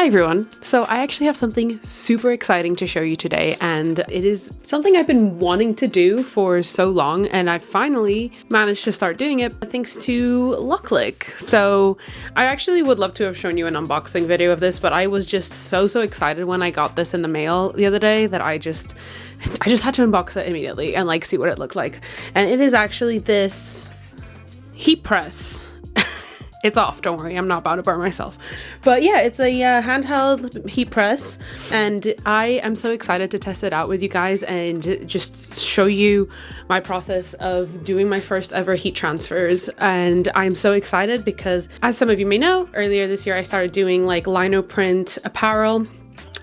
Hi everyone! So I actually have something super exciting to show you today, and it is something I've been wanting to do for so long, and I finally managed to start doing it thanks to LOKLiK. So I actually would love to have shown you an unboxing video of this, but I was just so excited when I got this in the mail the other day that I just had to unbox it immediately and like see what it looked like. And it is actually this heat press. It's off, don't worry, I'm not about to burn myself. But yeah, it's a handheld heat press, and I am so excited to test it out with you guys and just show you my process of doing my first ever heat transfers. And I'm so excited because, as some of you may know, earlier this year I started doing like Lino print apparel.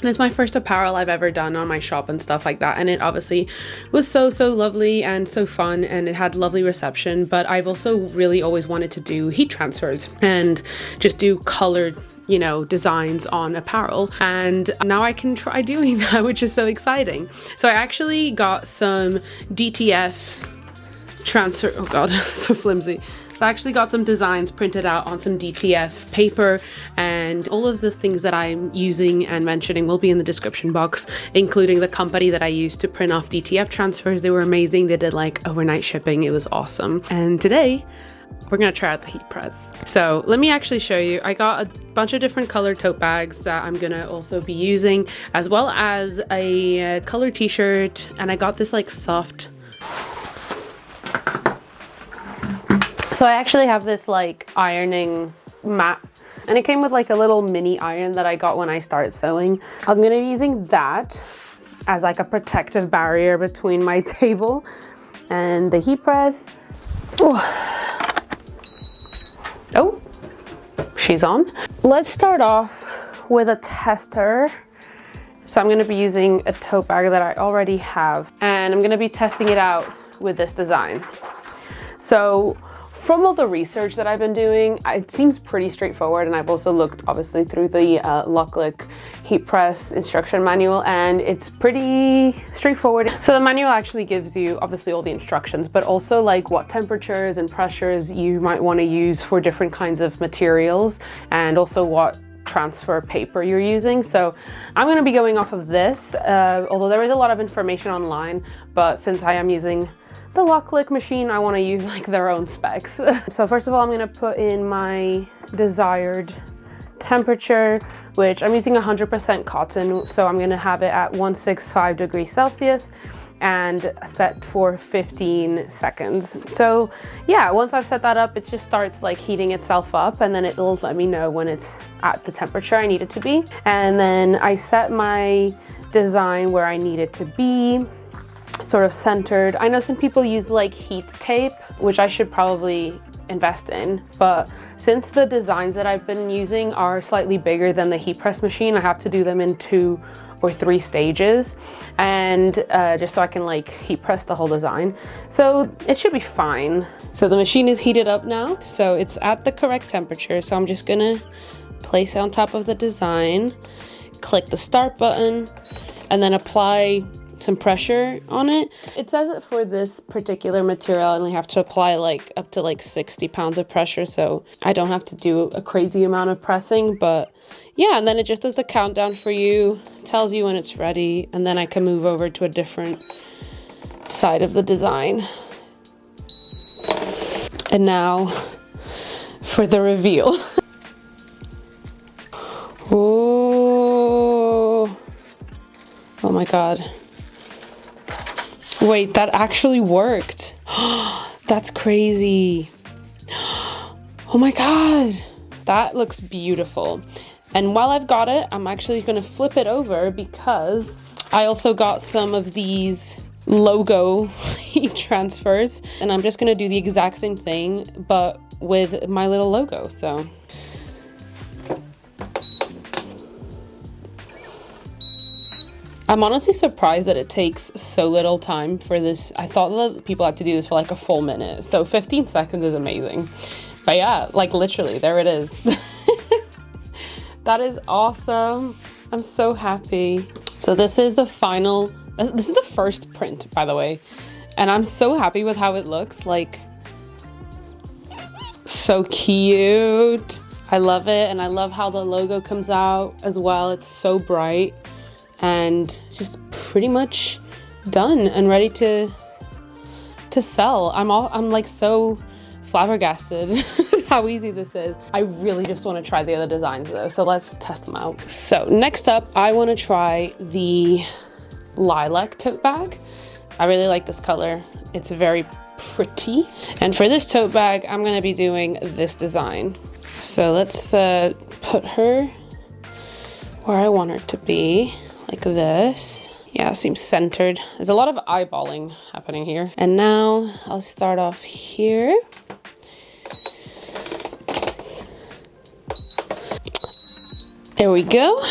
And it's my first apparel I've ever done on my shop and stuff like that, and it obviously was so lovely and so fun, and it had lovely reception. But I've also really always wanted to do heat transfers and just do colored, you know, designs on apparel, and now I can try doing that, which is so exciting. So I actually got some DTF transfer, oh god, so flimsy. So I actually got some designs printed out on some DTF paper, and all of the things that I'm using and mentioning will be in the description box, including the company that I used to print off DTF transfers. They were amazing. They did like overnight shipping. It was awesome. And today we're gonna try out the heat press. So let me actually show you. I got a bunch of different colored tote bags that I'm gonna also be using, as well as a colored t-shirt, and I got this like soft. So I actually have this like ironing mat, and it came with like a little mini iron that I got when I started sewing. I'm gonna be using that as like a protective barrier between my table and the heat press. Oh, she's on. Let's start off with a tester. So I'm gonna be using a tote bag that I already have, and I'm gonna be testing it out with this design. So from all the research that I've been doing, it seems pretty straightforward, and I've also looked obviously through the LOKLiK Heat Press instruction manual, and it's pretty straightforward. So the manual actually gives you obviously all the instructions, but also like what temperatures and pressures you might want to use for different kinds of materials, and also what transfer paper you're using. So I'm going to be going off of this, although there is a lot of information online, but since I am using the LOKLiK machine, I want to use like their own specs. So first of all, I'm going to put in my desired temperature, which I'm using 100% cotton. So I'm going to have it at 165 degrees Celsius and set for 15 seconds. So yeah, once I've set that up, it just starts like heating itself up, and then it'll let me know when it's at the temperature I need it to be. And then I set my design where I need it to be, sort of centered. I know some people use like heat tape, which I should probably invest in, but since the designs that I've been using are slightly bigger than the heat press machine, I have to do them in 2 or 3 stages, and just so I can like heat press the whole design. So it should be fine. So the machine is heated up now, so it's at the correct temperature. So I'm just gonna place it on top of the design, click the start button, and then apply some pressure on it. It says that for this particular material I only have to apply like up to like 60 pounds of pressure, so I don't have to do a crazy amount of pressing. But yeah, and then it just does the countdown for you, tells you when it's ready, and then I can move over to a different side of the design. And now for the reveal. Oh my god. Wait, that actually worked. That's crazy. Oh my god. That looks beautiful. And while I've got it, I'm actually going to flip it over because I also got some of these logo heat transfers, and I'm just going to do the exact same thing but with my little logo. So I'm honestly surprised that it takes so little time for this. I thought that people had to do this for like a full minute. So 15 seconds is amazing. But yeah, like literally, there it is. That is awesome. I'm so happy. So this is the final, this is the first print, by the way. And I'm so happy with how it looks. Like, so cute. I love it, and I love how the logo comes out as well. It's so bright, and it's just pretty much done and ready to sell. I'm like so flabbergasted how easy this is. I really just want to try the other designs though, so let's test them out. So next up, I want to try the lilac tote bag. I really like this color. It's very pretty. And for this tote bag, I'm going to be doing this design. So let's put her where I want her to be, like this. Yeah, it seems centered. There's a lot of eyeballing happening here. And now I'll start off here. There we go.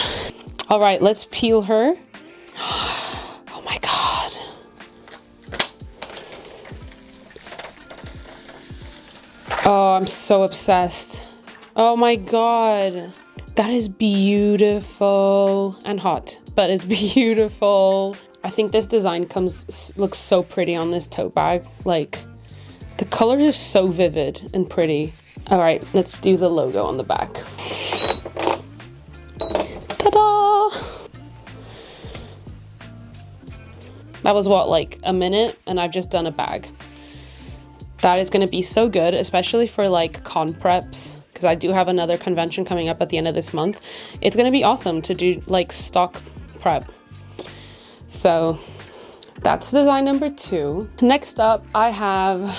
All right, let's peel her. Oh my God. Oh, I'm so obsessed. Oh my God. That is beautiful and hot, but it's beautiful. I think this design looks so pretty on this tote bag. Like, the colors are so vivid and pretty. All right, let's do the logo on the back. Ta-da! That was what, like a minute, and I've just done a bag. That is gonna be so good, especially for like con preps, because I do have another convention coming up at the end of this month. It's gonna be awesome to do like stock prep. So that's design number 2. Next up, I have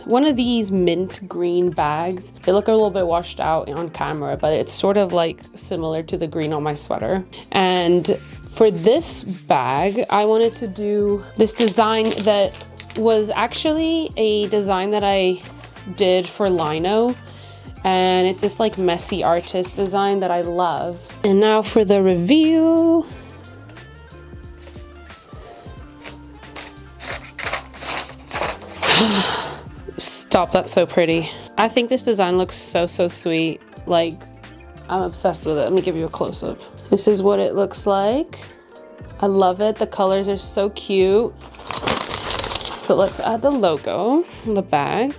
one of these mint green bags. They look a little bit washed out on camera, but it's sort of like similar to the green on my sweater. And for this bag, I wanted to do this design that was actually a design that I did for Lino, and it's this like messy artist design that I love. And now for the reveal. Stop, that's so pretty. I think this design looks so sweet. Like, I'm obsessed with it. Let me give you a close-up. This is what it looks like. I love it. The colors are so cute. So let's add the logo on the back.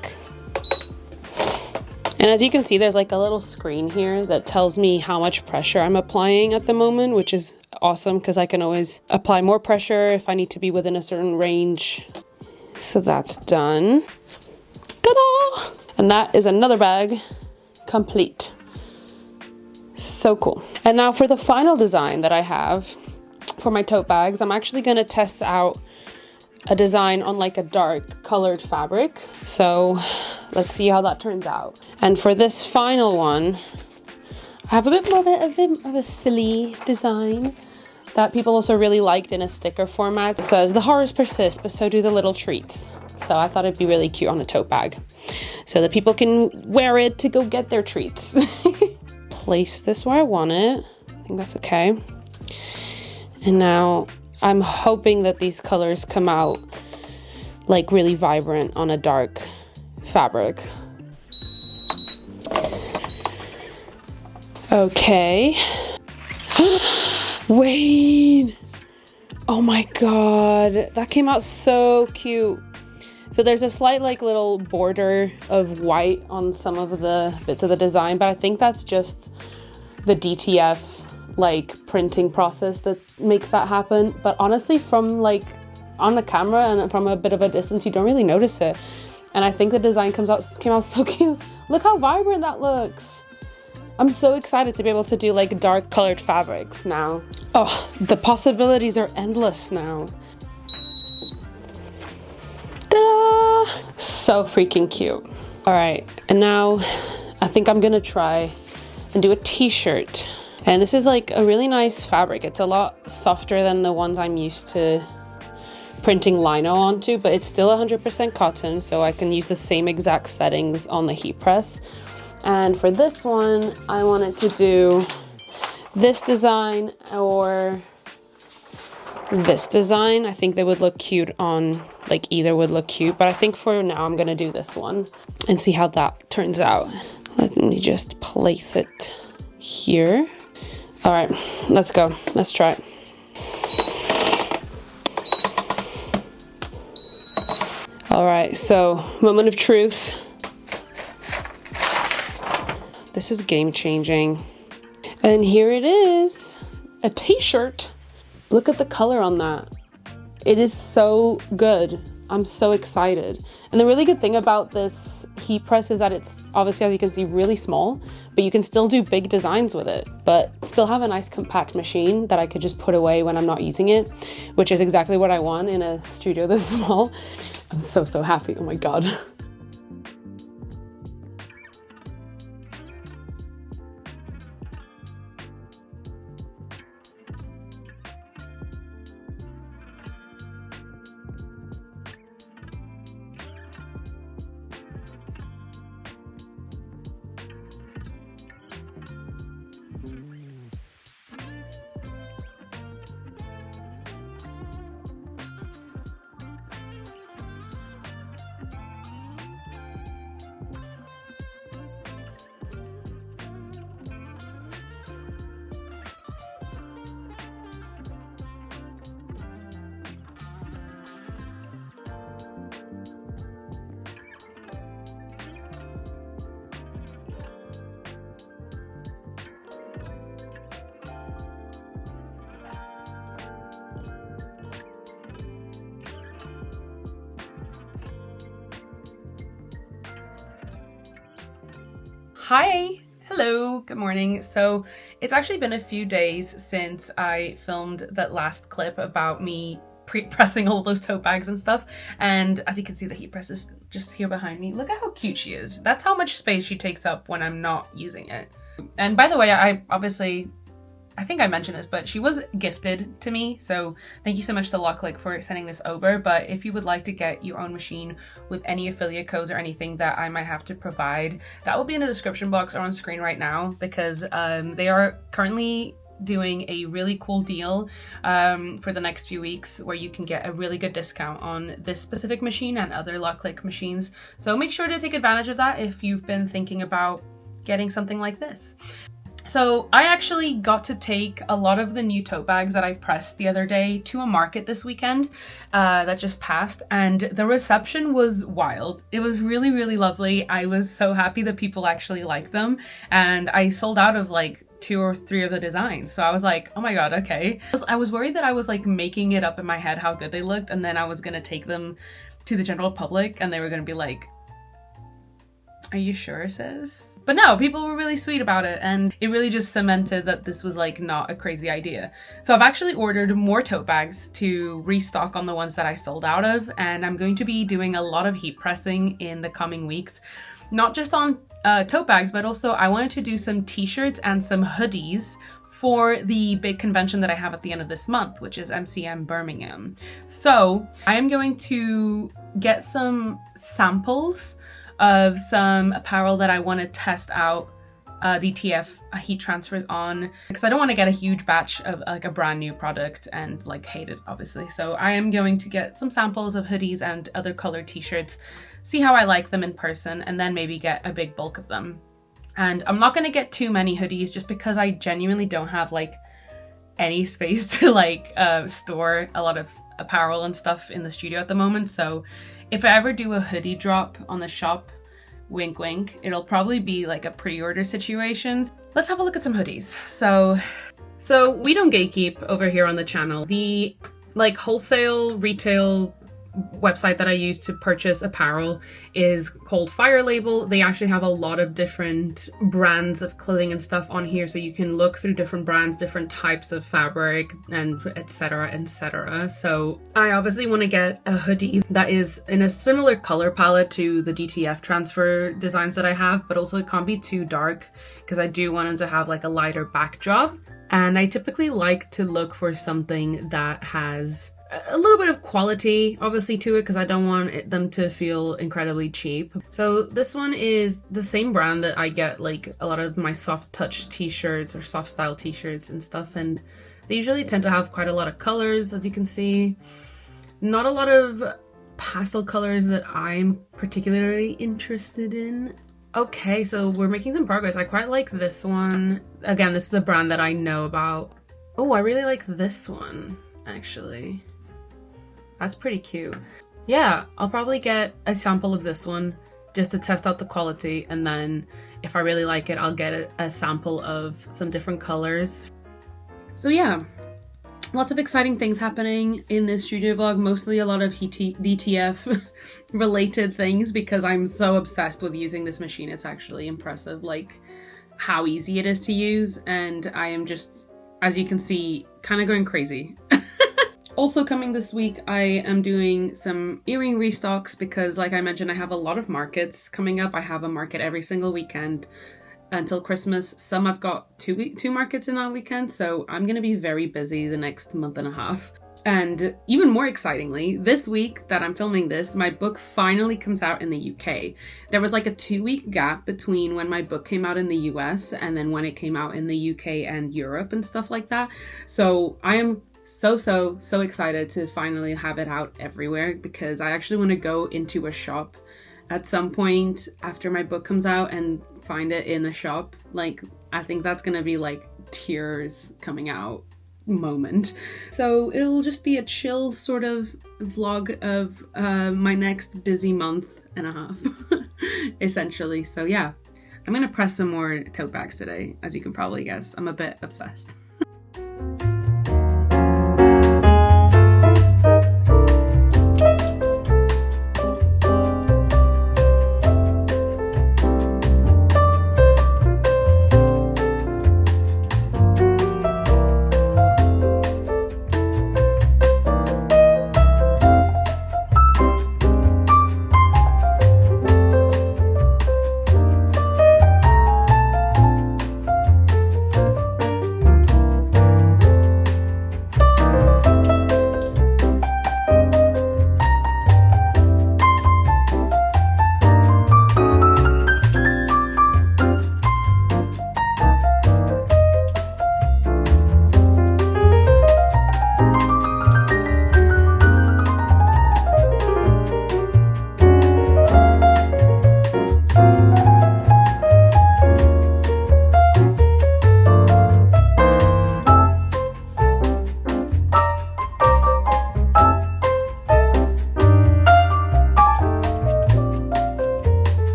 And as you can see, there's like a little screen here that tells me how much pressure I'm applying at the moment, which is awesome because I can always apply more pressure if I need to be within a certain range. So that's done. Ta-da! And that is another bag complete. So cool. And now for the final design that I have for my tote bags, I'm actually going to test out a design on like a dark colored fabric. So let's see how that turns out. And for this final one, I have a bit more of a silly design that people also really liked in a sticker format. It says, "The horrors persist, but so do the little treats." So I thought it'd be really cute on a tote bag so that people can wear it to go get their treats. Place this where I want it. I think that's okay. And now I'm hoping that these colors come out like really vibrant on a dark fabric. Okay. Wait. Oh my God. That came out so cute. So there's a slight like little border of white on some of the bits of the design, but I think that's just the DTF like printing process that makes that happen. But honestly, from like on the camera and from a bit of a distance, you don't really notice it. And I think the design came out so cute. Look how vibrant that looks. I'm so excited to be able to do like dark colored fabrics now. Oh, the possibilities are endless now. Ta-da! So freaking cute. All right, and now I think I'm gonna try and do a t-shirt. And this is like a really nice fabric. It's a lot softer than the ones I'm used to printing lino onto, but it's still 100% cotton, so I can use the same exact settings on the heat press. And for this one, I wanted to do this design or this design. I think they would look cute on, like either would look cute, but I think for now I'm gonna do this one and see how that turns out. Let me just place it here. All right, let's go. Let's try it. All right, so moment of truth. This is game changing. And here it is, a t-shirt. Look at the color on that. It is so good. I'm so excited. And the really good thing about this heat press is that it's obviously, as you can see, really small, but you can still do big designs with it, but still have a nice compact machine that I could just put away when I'm not using it, which is exactly what I want in a studio this small. I'm so happy. Oh my God. Hi, hello, good morning. So it's actually been a few days since I filmed that last clip about me pre-pressing all those tote bags and stuff. And as you can see, the heat press is just here behind me. Look at how cute she is. That's how much space she takes up when I'm not using it. And by the way, I think I mentioned this, but she was gifted to me. So thank you so much to LOKLiK for sending this over. But if you would like to get your own machine with any affiliate codes or anything that I might have to provide, that will be in the description box or on screen right now, because they are currently doing a really cool deal for the next few weeks where you can get a really good discount on this specific machine and other LOKLiK machines. So make sure to take advantage of that if you've been thinking about getting something like this. So I actually got to take a lot of the new tote bags that I pressed the other day to a market this weekend that just passed, and the reception was wild. It was really, really lovely. I was so happy that people actually liked them, and I sold out of like 2 or 3 of the designs. So I was like, oh my God, okay. I was worried that I was like making it up in my head how good they looked, and then I was gonna take them to the general public and they were gonna be like, are you sure, sis? But no, people were really sweet about it, and it really just cemented that this was like not a crazy idea. So I've actually ordered more tote bags to restock on the ones that I sold out of, and I'm going to be doing a lot of heat pressing in the coming weeks, not just on tote bags, but also I wanted to do some t-shirts and some hoodies for the big convention that I have at the end of this month, which is MCM Birmingham. So I am going to get some samples of some apparel that I want to test out DTF heat transfers on, because I don't want to get a huge batch of like a brand new product and like hate it, obviously. So I am going to get some samples of hoodies and other colored t-shirts, see how I like them in person, and then maybe get a big bulk of them. And I'm not going to get too many hoodies just because I genuinely don't have like any space to like store a lot of apparel and stuff in the studio at the moment. So if I ever do a hoodie drop on the shop, wink wink, it'll probably be like a pre-order situation. Let's have a look at some hoodies. So we don't gatekeep over here on the channel. The like wholesale retail website that I use to purchase apparel is called Fire Label. They actually have a lot of different brands of clothing and stuff on here, so you can look through different brands, different types of fabric, and etc, etc. So I obviously want to get a hoodie that is in a similar color palette to the DTF transfer designs that I have, but also it can't be too dark because I do want them to have like a lighter backdrop. And I typically like to look for something that has a little bit of quality obviously to it, because I don't want them to feel incredibly cheap. So this one is the same brand that I get like a lot of my soft touch t-shirts or soft style t-shirts and stuff, and they usually tend to have quite a lot of colors, as you can see. Not a lot of pastel colors that I'm particularly interested in. Okay, so we're making some progress. I quite like this one. Again, this is a brand that I know about. Oh, I really like this one actually. That's pretty cute. Yeah, I'll probably get a sample of this one just to test out the quality, and then if I really like it, I'll get a sample of some different colors. So yeah, lots of exciting things happening in this studio vlog, mostly a lot of DTF related things because I'm so obsessed with using this machine. It's actually impressive, like how easy it is to use, and I am just, as you can see, kind of going crazy. Also coming this week, I am doing some earring restocks because, like I mentioned, I have a lot of markets coming up. I have a market every single weekend until Christmas. Some I've got two markets in that weekend, so I'm going to be very busy the next month and a half. And even more excitingly, this week that I'm filming this, my book finally comes out in the UK. There was like a 2-week gap between when my book came out in the US and then when it came out in the UK and Europe and stuff like that. So I am so excited to finally have it out everywhere, because I actually want to go into a shop at some point after my book comes out and find it in a shop. Like, I think that's gonna be like tears coming out moment. So it'll just be a chill sort of vlog of my next busy month and a half essentially. So yeah, I'm gonna press some more tote bags today. As you can probably guess, I'm a bit obsessed.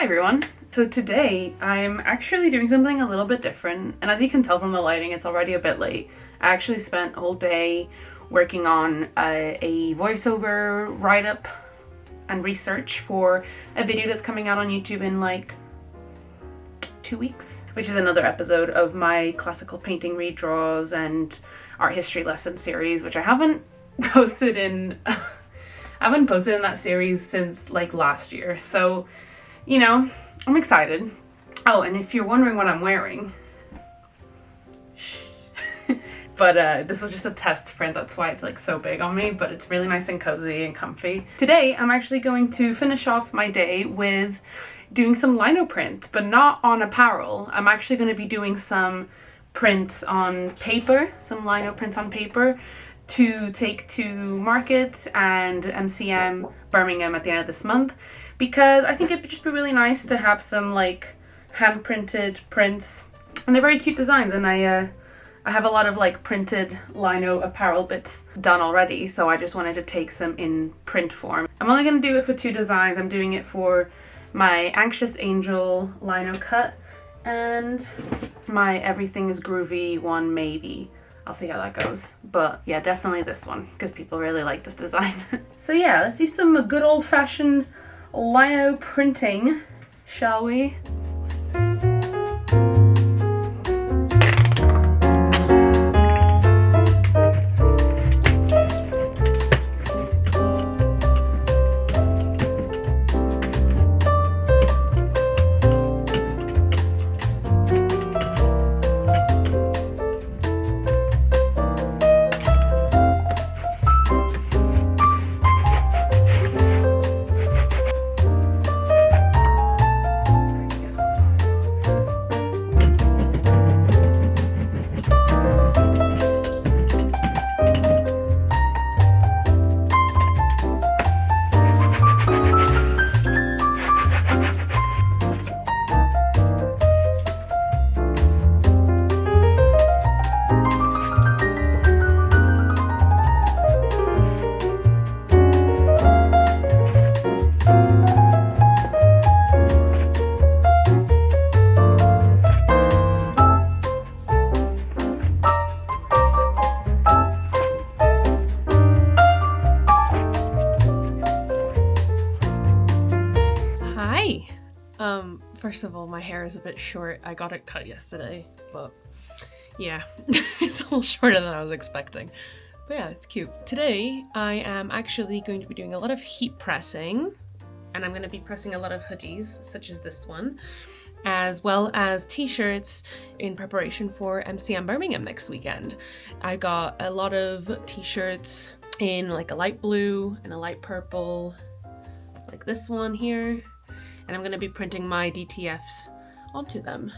Hi everyone! So today I'm actually doing something a little bit different, and as you can tell from the lighting, it's already a bit late. I actually spent all day working on a voiceover write-up and research for a video that's coming out on YouTube in like 2 weeks, which is another episode of my classical painting redraws and art history lesson series, which I haven't posted in that series since like last year. So, you know, I'm excited. Oh, and if you're wondering what I'm wearing, but this was just a test print, that's why it's like so big on me, but it's really nice and cozy and comfy. Today, I'm actually going to finish off my day with doing some lino print, but not on apparel. I'm actually going to be doing some prints on paper, some lino prints on paper to take to market and MCM Birmingham at the end of this month, because I think it'd just be really nice to have some like hand printed prints, and they're very cute designs, and I have a lot of like printed lino apparel bits done already, so I just wanted to take some in print form. I'm only going to do it for 2 designs. I'm doing it for my Anxious Angel lino cut and my Everything is Groovy one, maybe. I'll see how that goes. But yeah, definitely this one, because people really like this design. So yeah, let's do some good old-fashioned lino printing, shall we? First of all, my hair is a bit short. I got it cut yesterday, but yeah, it's a little shorter than I was expecting. But yeah, it's cute. Today, I am actually going to be doing a lot of heat pressing, and I'm going to be pressing a lot of hoodies, such as this one, as well as t-shirts in preparation for MCM Birmingham next weekend. I got a lot of t-shirts in like a light blue and a light purple, like this one here. And I'm going to be printing my DTFs onto them.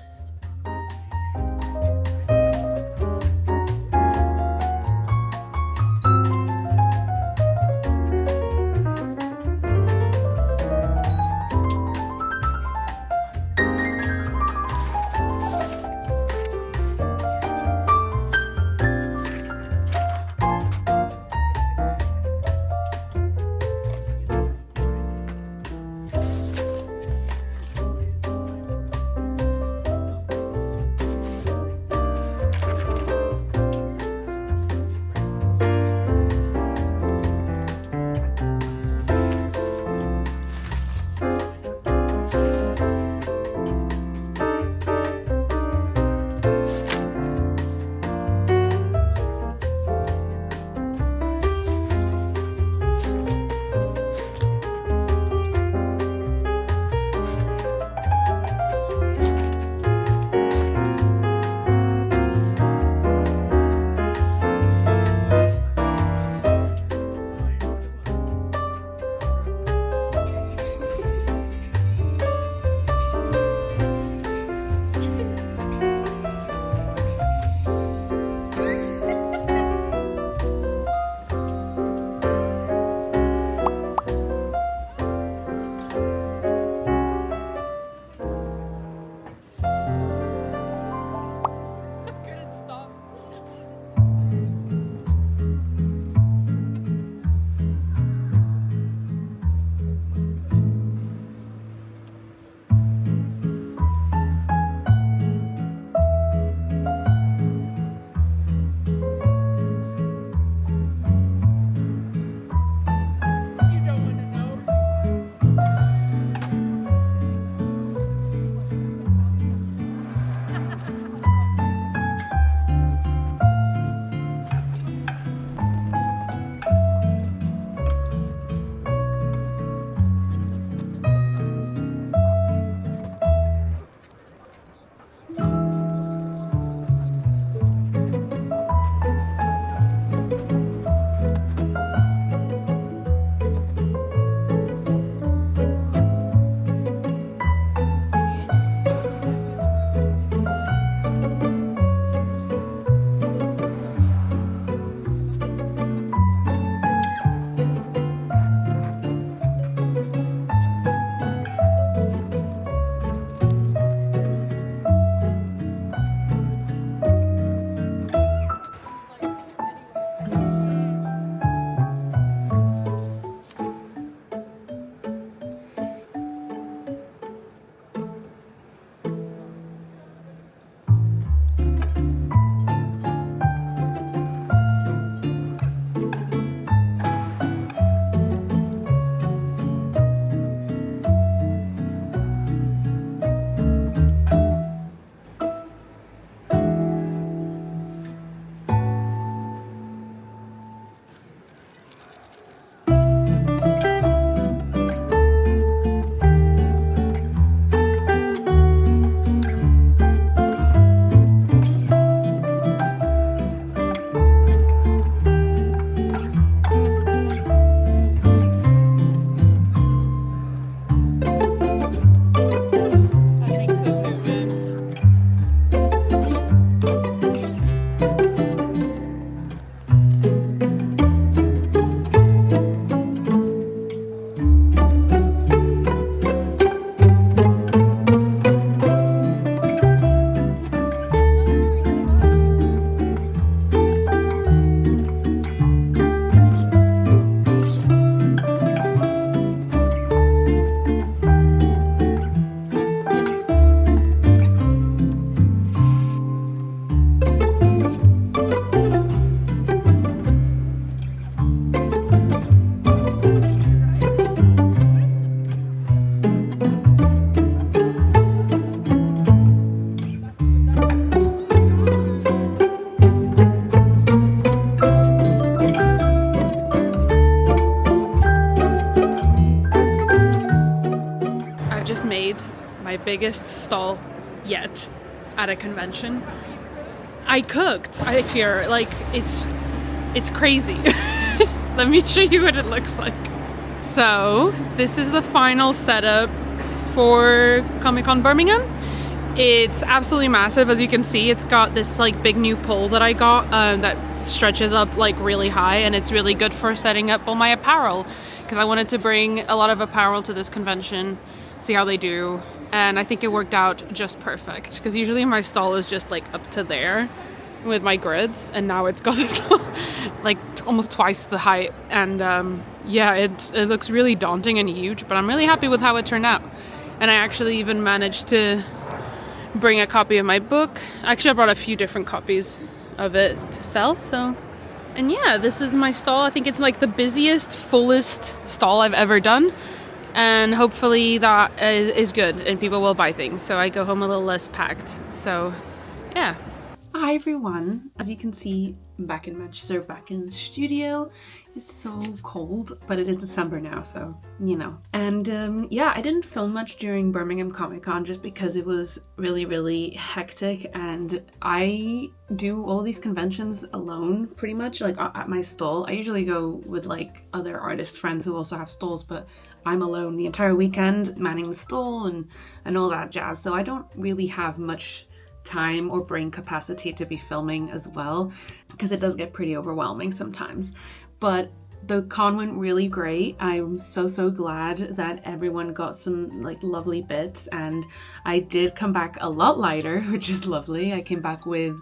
biggest stall yet at a convention. I cooked. I fear, like, it's crazy. Let me show you what it looks like. So this is the final setup for Comic-Con Birmingham. It's absolutely massive, as you can see. It's got this like big new pole that I got that stretches up like really high, and it's really good for setting up all my apparel, because I wanted to bring a lot of apparel to this convention, see how they do, and I think it worked out just perfect, because usually my stall is just like up to there with my grids, and now it's got this like almost twice the height, and yeah, it looks really daunting and huge, but I'm really happy with how it turned out. And I actually even managed to bring a copy of my book. Actually, I brought a few different copies of it to sell. So, and yeah, this is my stall. I think it's like the busiest, fullest stall I've ever done, and hopefully that is good and people will buy things, so I go home a little less packed. So yeah. Hi everyone. As you can see, I'm back in Manchester, back in the studio. It's so cold, but it is December now, so you know. And yeah, I didn't film much during Birmingham Comic Con just because it was really hectic, and I do all these conventions alone pretty much, like at my stall. I usually go with like other artist friends who also have stalls, but I'm alone the entire weekend manning the stall and all that jazz, so I don't really have much time or brain capacity to be filming as well, because it does get pretty overwhelming sometimes. But the con went really great. I'm so glad that everyone got some like lovely bits, and I did come back a lot lighter, which is lovely. I came back with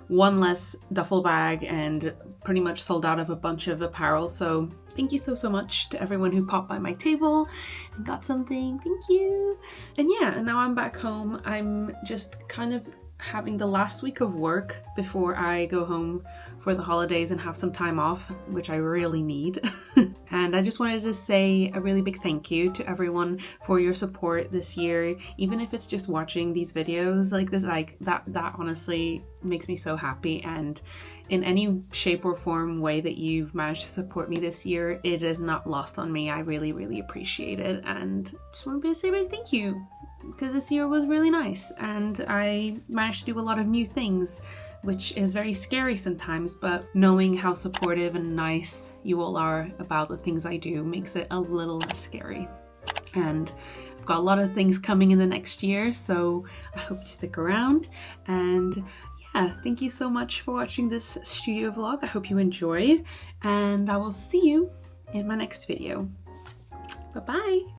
one less duffel bag and pretty much sold out of a bunch of apparel, so thank you so much to everyone who popped by my table and got something. Thank you. And yeah, and now I'm back home. I'm just kind of having the last week of work before I go home for the holidays and have some time off, which I really need. And I just wanted to say a really big thank you to everyone for your support this year. Even if it's just watching these videos like this, like that honestly makes me so happy. And in any shape or form way that you've managed to support me this year, it is not lost on me. I really appreciate it, and just want to say a big thank you, because this year was really nice and I managed to do a lot of new things, which is very scary sometimes, but knowing how supportive and nice you all are about the things I do makes it a little less scary. And I've got a lot of things coming in the next year, so I hope you stick around. And yeah, thank you so much for watching this studio vlog. I hope you enjoyed, and I will see you in my next video. Bye bye!